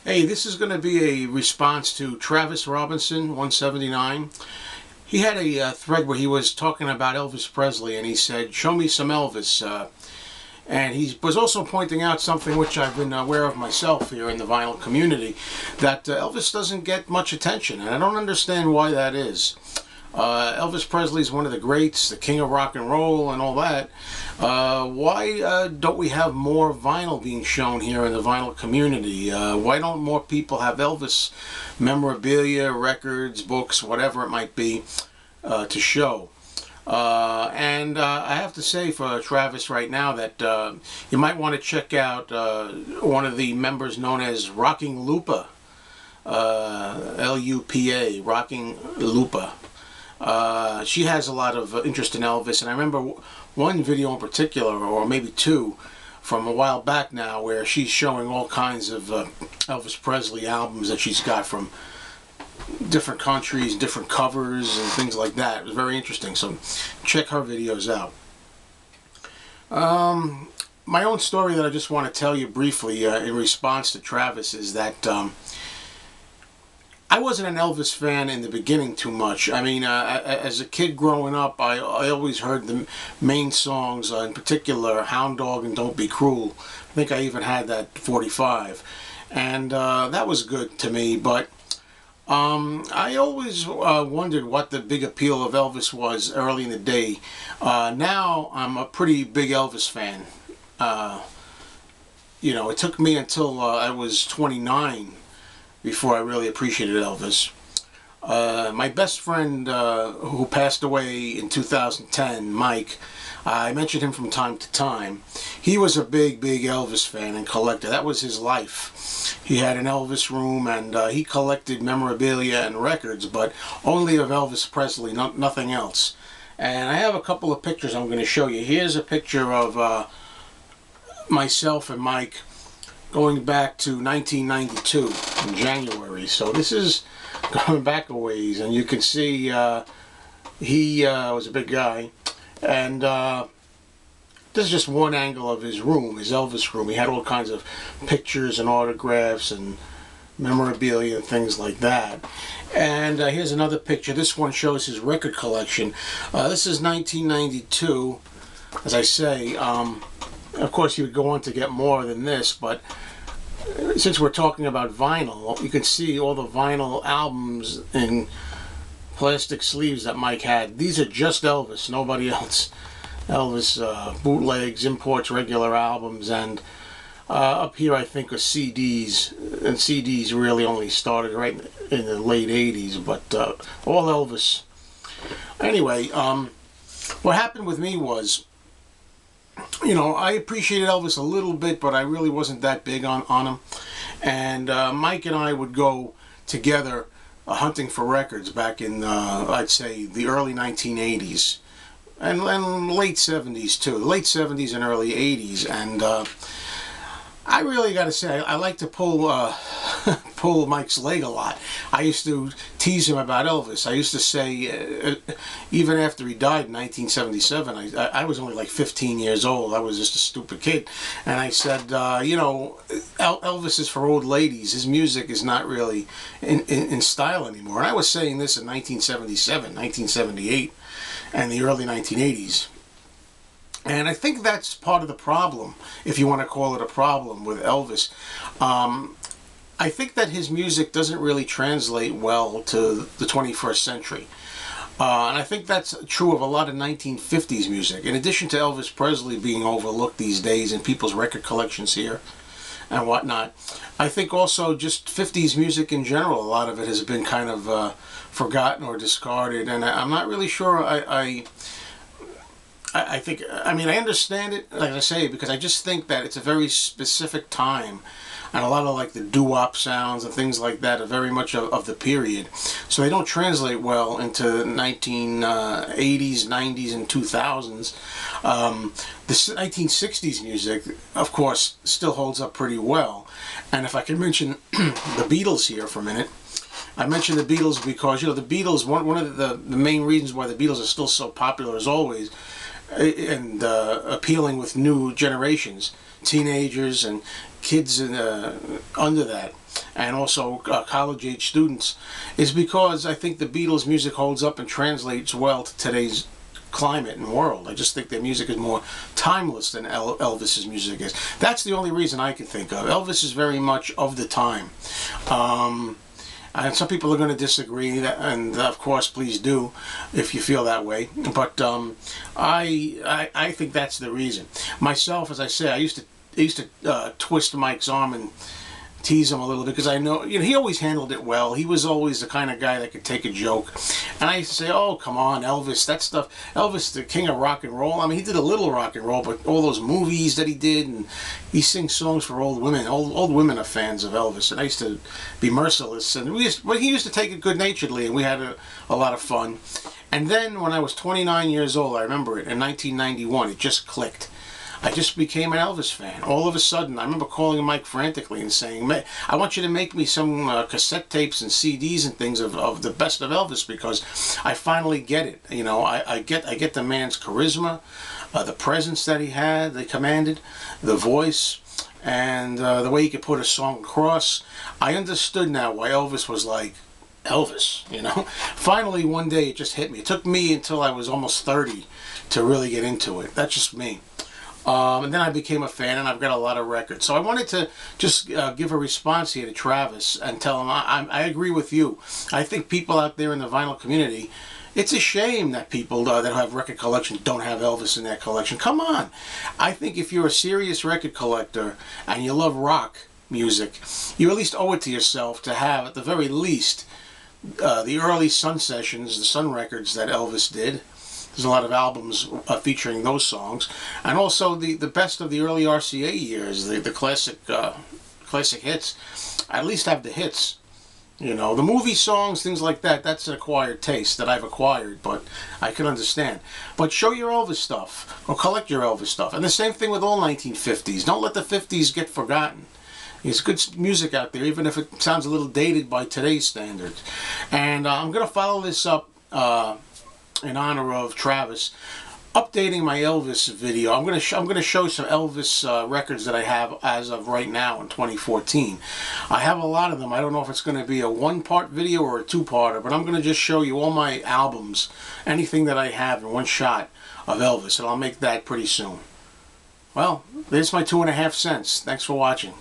Hey, this is going to be a response to travisrobinson179. He had a thread where he was talking about Elvis Presley, and he said, "Show me some Elvis." And he was also pointing out something which I've been aware of myself here in the vinyl community, that Elvis doesn't get much attention, and I don't understand why that is. Elvis Presley is one of the greats, the king of rock and roll and all that. Why don't we have more vinyl being shown here in the vinyl community? Why don't more people have Elvis memorabilia, records, books, whatever it might be, to show? I have to say for Travis right now that you might want to check out one of the members known as Rocking Lupa, L-U-P-A, Rocking Lupa. She has a lot of interest in Elvis, and I remember one video in particular, or maybe two, from a while back now, where she's showing all kinds of Elvis Presley albums that she's got from different countries, different covers, and things like that. It was very interesting, so check her videos out. My own story that I just want to tell you briefly in response to Travis is that I wasn't an Elvis fan in the beginning too much. I mean, as a kid growing up, I always heard the main songs, in particular Hound Dog and Don't Be Cruel. I think I even had that 45. And that was good to me, but I always wondered what the big appeal of Elvis was early in the day. Now I'm a pretty big Elvis fan. You know, it took me until I was 29 before I really appreciated Elvis. My best friend who passed away in 2010, Mike, I mentioned him from time to time. He was a big Elvis fan and collector. That was his life. He had an Elvis room, and he collected memorabilia and records, but only of Elvis Presley, nothing else. And I have a couple of pictures I'm going to show you. Here's a picture of myself and Mike going back to 1992 in January. So this is going back a ways, and you can see he was a big guy, and this is just one angle of his room, his Elvis room. He had all kinds of pictures and autographs and memorabilia and things like that. And here's another picture. This one shows his record collection. This is 1992, as I say. Of course, you would go on to get more than this, but since we're talking about vinyl, you can see all the vinyl albums in plastic sleeves that Mike had. These are just Elvis, nobody else. Elvis bootlegs, imports, regular albums, and up here I think are CDs, and CDs really only started right in the late 80s, but all Elvis. Anyway, what happened with me was, you know, I appreciated Elvis a little bit, but I really wasn't that big on him. And Mike and I would go together hunting for records back in, I'd say, the early 1980s. And late 70s, too. Late 70s and early 80s. And I really got to say, I like to pull Mike's leg a lot. I used to tease him about Elvis. I used to say, even after he died in 1977, I was only like 15 years old. I was just a stupid kid. And I said, you know, Elvis is for old ladies. His music is not really in style anymore. And I was saying this in 1977, 1978, and the early 1980s. And I think that's part of the problem, if you want to call it a problem, with Elvis. I think that his music doesn't really translate well to the 21st century. And I think that's true of a lot of 1950s music. In addition to Elvis Presley being overlooked these days in people's record collections here and whatnot, I think also just 50s music in general, a lot of it has been kind of forgotten or discarded. And I'm not really sure I think, I mean, I understand it, like I say, because I just think that it's a very specific time, and a lot of like the doo-wop sounds and things like that are very much of the period. So they don't translate well into 1980s, 90s, and 2000s. The 1960s music, of course, still holds up pretty well. And if I can mention the Beatles here for a minute, I mentioned the Beatles because, you know, the Beatles, one of the main reasons why the Beatles are still so popular as always, and appealing with new generations, teenagers and kids under that, and also college-age students, is because I think the Beatles' music holds up and translates well to today's climate and world. I just think their music is more timeless than Elvis's music is. That's the only reason I can think of. Elvis is very much of the time. And some people are going to disagree, and of course, please do if you feel that way. But I think that's the reason. Myself, as I say, I used to twist Mike's arm and tease him a little bit, because I know, you know, he always handled it well. He was always the kind of guy that could take a joke. And I used to say, oh, come on, Elvis, that stuff. Elvis, the king of rock and roll. I mean, he did a little rock and roll, but all those movies that he did, and he sings songs for old women. Old women are fans of Elvis, and I used to be merciless. And he used to take it good-naturedly, and we had a lot of fun. And then when I was 29 years old, I remember it, in 1991, it just clicked. I just became an Elvis fan. All of a sudden, I remember calling Mike frantically and saying, I want you to make me some cassette tapes and CDs and things of the best of Elvis, because I finally get it. You know, I get the man's charisma, the presence that he had, they commanded, the voice, and the way he could put a song across. I understood now why Elvis was like Elvis, you know. Finally, one day it just hit me. It took me until I was almost 30 to really get into it. That's just me. And then I became a fan, and I've got a lot of records. So I wanted to just give a response here to Travis and tell him I agree with you. I think people out there in the vinyl community, it's a shame that people that have record collections don't have Elvis in their collection. Come on. I think if you're a serious record collector and you love rock music, you at least owe it to yourself to have, at the very least, the early Sun sessions, the Sun records that Elvis did. There's a lot of albums featuring those songs, and also the best of the early RCA years, the classic hits. At least have the hits. You know, the movie songs, things like that, that's an acquired taste that I've acquired, but I can understand. But show your Elvis stuff, or collect your Elvis stuff. And the same thing with all 1950s. Don't let the 50s get forgotten. There's good music out there, even if it sounds a little dated by today's standards. And I'm going to follow this up in honor of Travis, updating my Elvis video. I'm going to show some Elvis records that I have as of right now in 2014. I have a lot of them. I don't know if it's going to be a one-part video or a two-parter, but I'm going to just show you all my albums, anything that I have in one shot of Elvis, and I'll make that pretty soon. Well, there's my 2.5 cents. Thanks for watching.